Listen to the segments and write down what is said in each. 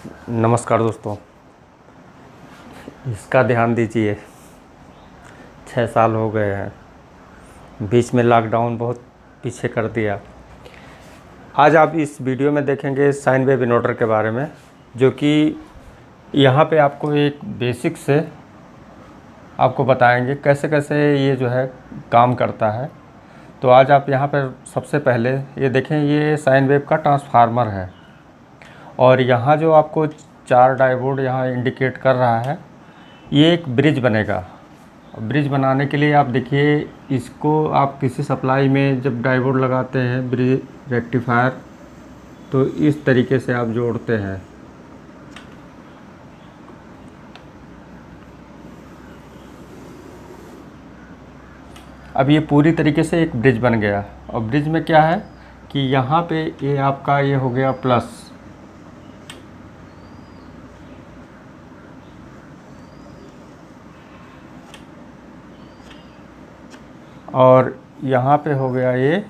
नमस्कार दोस्तों, इसका ध्यान दीजिए। 6 साल हो गए हैं, बीच में लॉकडाउन बहुत पीछे कर दिया। आज आप इस वीडियो में देखेंगे साइन वेव इन्वर्टर के बारे में, जो कि यहाँ पे आपको एक बेसिक से आपको बताएंगे कैसे कैसे ये जो है काम करता है। तो आज आप यहाँ पर सबसे पहले ये देखें, ये साइन वेव का ट्रांसफार्मर है और यहाँ जो आपको 4 डायोड यहाँ इंडिकेट कर रहा है, ये एक ब्रिज बनेगा। ब्रिज बनाने के लिए आप देखिए, इसको आप किसी सप्लाई में जब डायोड लगाते हैं ब्रिज रेक्टिफायर, तो इस तरीके से आप जोड़ते हैं। अब ये पूरी तरीके से एक ब्रिज बन गया। और ब्रिज में क्या है कि यहाँ पे ये आपका ये हो गया प्लस, और यहाँ पे हो गया ये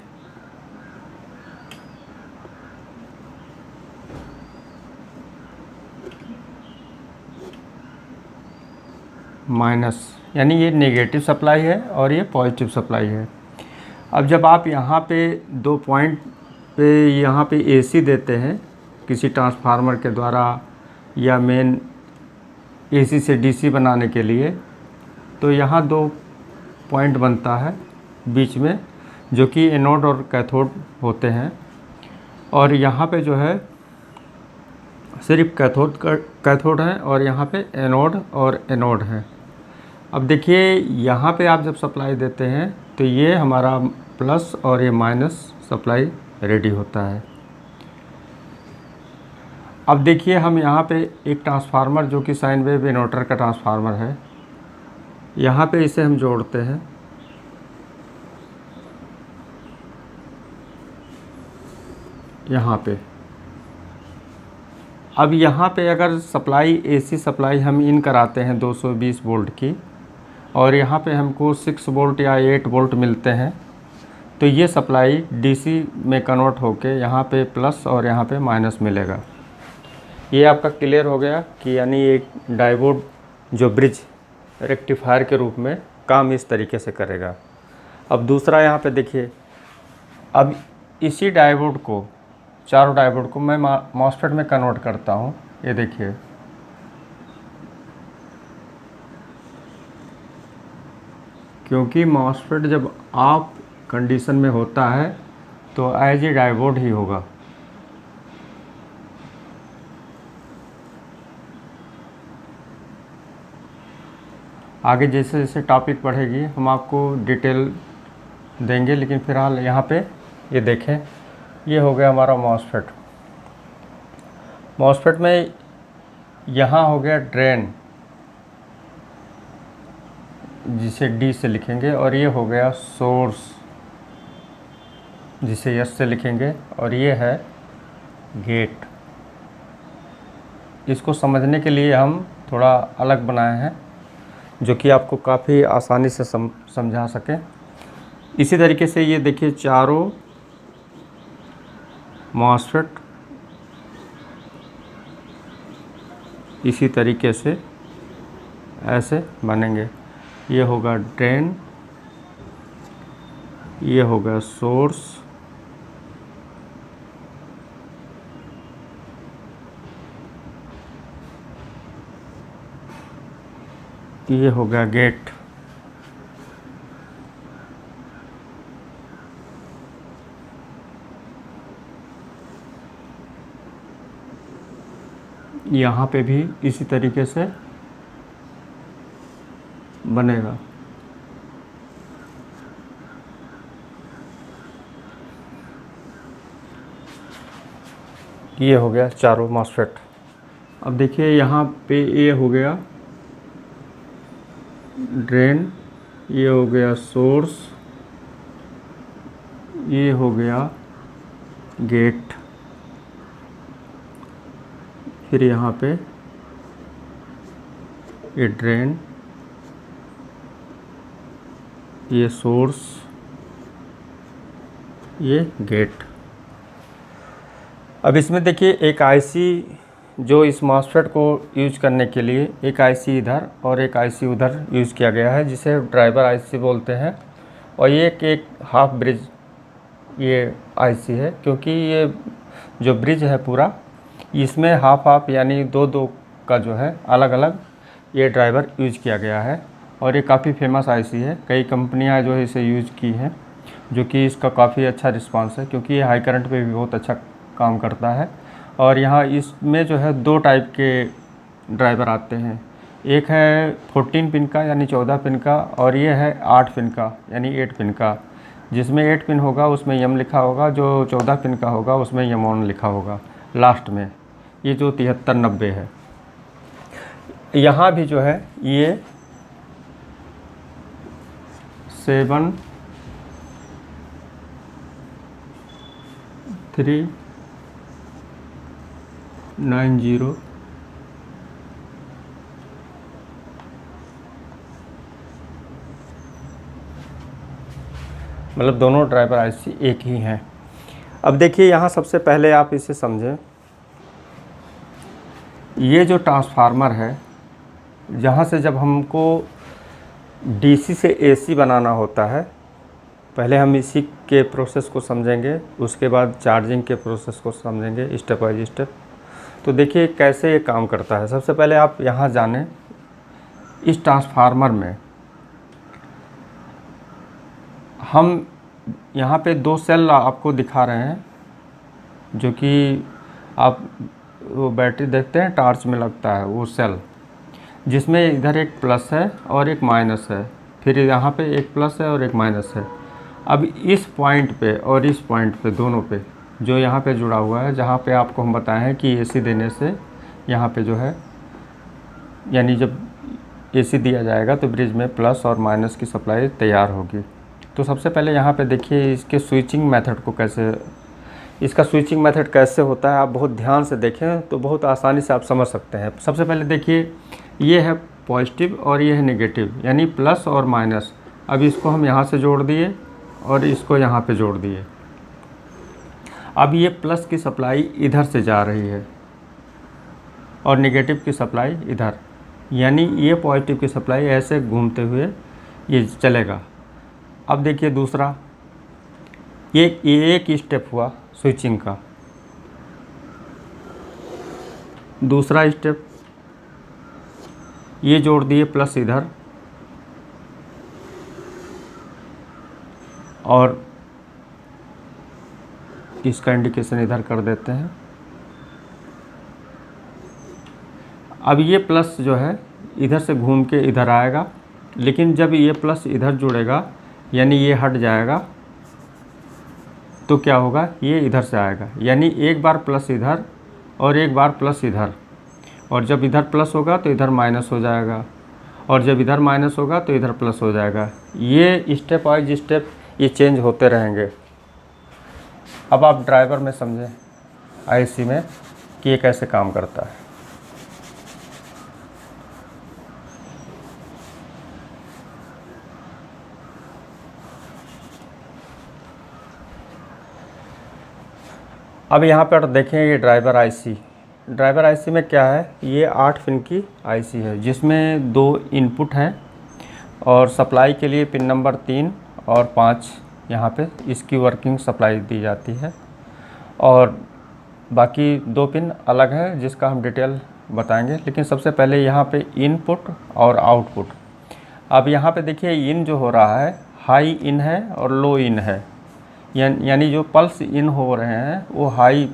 माइनस, यानी ये नेगेटिव सप्लाई है और ये पॉजिटिव सप्लाई है। अब जब आप यहाँ पे 2 पॉइंट पे यहाँ पे एसी देते हैं किसी ट्रांसफार्मर के द्वारा या मेन एसी से डीसी बनाने के लिए, तो यहाँ 2 पॉइंट बनता है बीच में, जो कि एनोड और कैथोड होते हैं। और यहाँ पे जो है सिर्फ कैथोड है और यहाँ पे एनोड और एनोड है। अब देखिए, यहाँ पे आप जब सप्लाई देते हैं तो ये हमारा प्लस और ये माइनस सप्लाई रेडी होता है। अब देखिए, हम यहाँ पे एक ट्रांसफार्मर जो कि साइन वेव इन्वर्टर का ट्रांसफार्मर है, यहाँ पे इसे हम जोड़ते हैं। यहाँ पे अब यहाँ पे अगर सप्लाई एसी सप्लाई हम इन कराते हैं 220 वोल्ट की, और यहाँ पे हमको 6 वोल्ट या 8 वोल्ट मिलते हैं, तो ये सप्लाई डीसी में कन्वर्ट होके यहाँ पे प्लस और यहाँ पे माइनस मिलेगा। ये आपका क्लियर हो गया कि यानी एक डायोड जो ब्रिज रेक्टिफायर के रूप में काम इस तरीके से करेगा। अब दूसरा यहाँ पे देखिए, अब इसी डायोड को, चारों डायोड को मैं मॉसफेट में कन्वर्ट करता हूँ। ये देखिए, क्योंकि मॉसफेट जब ऑफ कंडीशन में होता है तो एज ए डायोड ही होगा। आगे जैसे जैसे टॉपिक बढ़ेगी हम आपको डिटेल देंगे, लेकिन फ़िलहाल यहाँ पे ये देखें, ये हो गया हमारा मॉसफेट। मॉसफेट में यहाँ हो गया ड्रेन, जिसे डी से लिखेंगे, और ये हो गया सोर्स, जिसे एस से लिखेंगे, और ये है गेट। इसको समझने के लिए हम थोड़ा अलग बनाए हैं, जो कि आपको काफ़ी आसानी से समझा सकें। इसी तरीके से ये देखिए, चारों मॉसफेट इसी तरीके से ऐसे बनेंगे। ये होगा ड्रेन, ये होगा सोर्स, ये होगा गेट। यहाँ पे भी इसी तरीके से बनेगा। ये हो गया चारों मॉसफेट। अब देखिए, यहाँ पे ये हो गया ड्रेन, ये हो गया सोर्स, ये हो गया गेट। फिर यहाँ पे ये ड्रेन, ये सोर्स, ये गेट। अब इसमें देखिए एक आईसी जो इस मॉसफेट को यूज करने के लिए एक आईसी इधर और एक आईसी उधर यूज़ किया गया है, जिसे ड्राइवर आईसी बोलते हैं। और ये एक हाफ ब्रिज ये आईसी है, क्योंकि ये जो ब्रिज है पूरा, इसमें हाफ हाफ यानी दो दो का जो है अलग अलग ये ड्राइवर यूज किया गया है। और ये काफ़ी फेमस आईसी है, कई कंपनियां जो है इसे यूज की हैं, जो कि इसका काफ़ी अच्छा रिस्पांस है, क्योंकि ये हाई करंट पे भी बहुत अच्छा काम करता है। और यहाँ इसमें जो है 2 टाइप के ड्राइवर आते हैं, एक है 14 पिन का यानी 14 पिन का, और ये है 8 पिन का यानी 8 पिन का। जिसमें 8 पिन होगा उसमें यम लिखा होगा, जो 14 पिन का होगा उसमें यम ऑन लिखा होगा लास्ट में। ये जो 7390 है, यहाँ भी जो है ये 7390 मतलब दोनों ड्राइवर आईसी एक ही हैं। अब देखिए यहाँ सबसे पहले आप इसे समझें, ये जो ट्रांसफार्मर है, जहाँ से जब हमको डीसी से एसी बनाना होता है, पहले हम इसी के प्रोसेस को समझेंगे, उसके बाद चार्जिंग के प्रोसेस को समझेंगे स्टेप बाय स्टेप। तो देखिए कैसे ये काम करता है। सबसे पहले आप यहाँ जानें, इस ट्रांसफार्मर में हम यहाँ पे 2 सेल आपको दिखा रहे हैं, जो कि आप वो बैटरी देखते हैं टॉर्च में लगता है वो सेल, जिसमें इधर एक प्लस है और एक माइनस है, फिर यहाँ पे एक प्लस है और एक माइनस है। अब इस पॉइंट पे और इस पॉइंट पे, दोनों पे जो यहाँ पे जुड़ा हुआ है, जहाँ पे आपको हम बताएं हैं कि एसी देने से यहाँ पे जो है, यानी जब एसी दिया जाएगा तो ब्रिज में प्लस और माइनस की सप्लाई तैयार होगी। तो सबसे पहले यहाँ पे देखिए इसके स्विचिंग मेथड को कैसे, इसका स्विचिंग मेथड कैसे होता है, आप बहुत ध्यान से देखें तो बहुत आसानी से आप समझ सकते हैं। सबसे पहले देखिए, ये है पॉजिटिव और ये है नेगेटिव, यानी प्लस और माइनस। अब इसको हम यहाँ से जोड़ दिए और इसको यहाँ पे जोड़ दिए। अब ये प्लस की सप्लाई इधर से जा रही है और नेगेटिव की सप्लाई इधर, यानी ये पॉजिटिव की सप्लाई ऐसे घूमते हुए ये चलेगा। अब देखिए दूसरा, ये एक स्टेप हुआ स्विचिंग का। दूसरा स्टेप, ये जोड़ दिए प्लस इधर और इसका इंडिकेशन इधर कर देते हैं। अब ये प्लस जो है इधर से घूम के इधर आएगा, लेकिन जब ये प्लस इधर जुड़ेगा यानी ये हट जाएगा तो क्या होगा, ये इधर से आएगा, यानी एक बार प्लस इधर और एक बार प्लस इधर। और जब इधर प्लस होगा तो इधर माइनस हो जाएगा, और जब इधर माइनस होगा तो इधर प्लस हो जाएगा। ये स्टेप वाइज स्टेप ये चेंज होते रहेंगे। अब आप ड्राइवर में समझें आईसी में कि ये कैसे काम करता है। अब यहाँ पर देखें ये ड्राइवर आईसी में क्या है, ये 8 पिन की आईसी है, जिसमें 2 इनपुट हैं और सप्लाई के लिए पिन नंबर 3 और 5 यहाँ पे इसकी वर्किंग सप्लाई दी जाती है, और बाकी 2 पिन अलग है जिसका हम डिटेल बताएंगे। लेकिन सबसे पहले यहाँ पे इनपुट और आउटपुट। अब यहाँ पे देखिए इन जो हो रहा है, हाई इन है और लो इन है, यानी जो पल्स इन हो रहे हैं वो हाई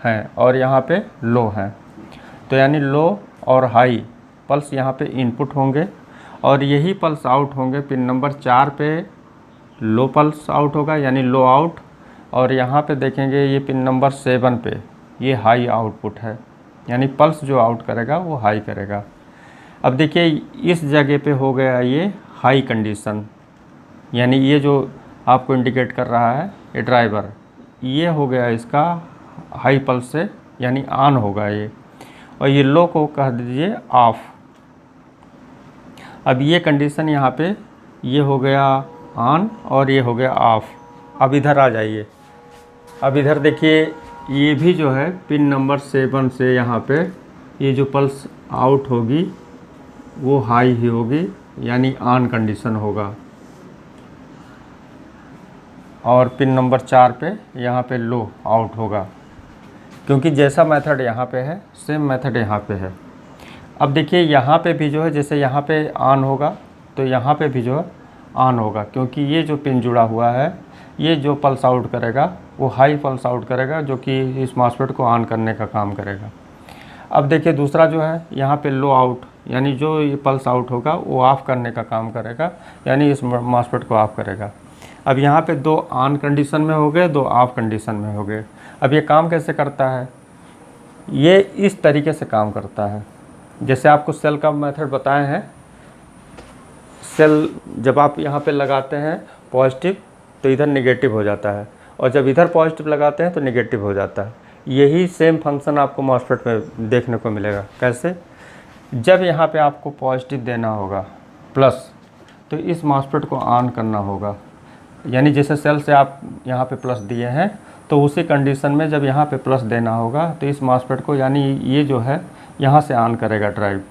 हैं और यहाँ पे लो हैं। तो यानी लो और हाई पल्स यहाँ पे इनपुट होंगे, और यही पल्स आउट होंगे पिन नंबर 4 पे। लो पल्स आउट होगा यानी लो आउट, और यहाँ पे देखेंगे ये पिन नंबर 7 पे ये हाई आउटपुट है, यानी पल्स जो आउट करेगा वो हाई करेगा। अब देखिए इस जगह पे हो गया ये हाई कंडीशन, यानी ये जो आपको इंडिकेट कर रहा है ये ड्राइवर, ये हो गया इसका हाई पल्स से, यानी ऑन होगा ये, और ये लो को कह दीजिए ऑफ। अब ये कंडीशन यहाँ पे ये हो गया ऑन और ये हो गया ऑफ। अब इधर आ जाइए, अब इधर देखिए ये भी जो है पिन नंबर 7 से यहाँ पे ये जो पल्स आउट होगी वो हाई ही होगी, यानी ऑन कंडीशन होगा। और पिन नंबर 4 पे यहाँ पे लो आउट होगा, क्योंकि जैसा मेथड यहाँ पे है सेम मेथड यहाँ पे है। अब देखिए यहाँ पे भी जो है जैसे यहाँ पे ऑन होगा तो यहाँ पे भी जो है ऑन होगा, क्योंकि ये जो पिन जुड़ा हुआ है ये जो पल्स आउट करेगा वो हाई पल्स आउट करेगा, जो कि इस मॉसफेट को ऑन करने का काम करेगा। अब देखिए दूसरा जो है यहाँ पे लो आउट, यानी जो ये पल्स आउट होगा वो ऑफ़ करने का काम करेगा, यानी इस मॉसफेट को ऑफ़ करेगा। अब यहाँ पे 2 ऑन कंडीशन में हो गए, 2 ऑफ कंडीशन में हो गए। अब ये काम कैसे करता है, ये इस तरीके से काम करता है। जैसे आपको सेल का मेथड बताए हैं, सेल जब आप यहाँ पे लगाते हैं पॉजिटिव तो इधर नेगेटिव हो जाता है, और जब इधर पॉजिटिव लगाते हैं तो नेगेटिव हो जाता है। यही सेम फंक्शन आपको मॉसफेट में देखने को मिलेगा। कैसे, जब यहाँ पे आपको पॉजिटिव देना होगा प्लस, तो इस मॉसफेट को ऑन करना होगा, यानी जैसे सेल से आप यहाँ पे प्लस दिए हैं तो उसी कंडीशन में जब यहाँ पे प्लस देना होगा तो इस मॉसफेट को, यानी ये जो है यहाँ से ऑन करेगा ड्राइव।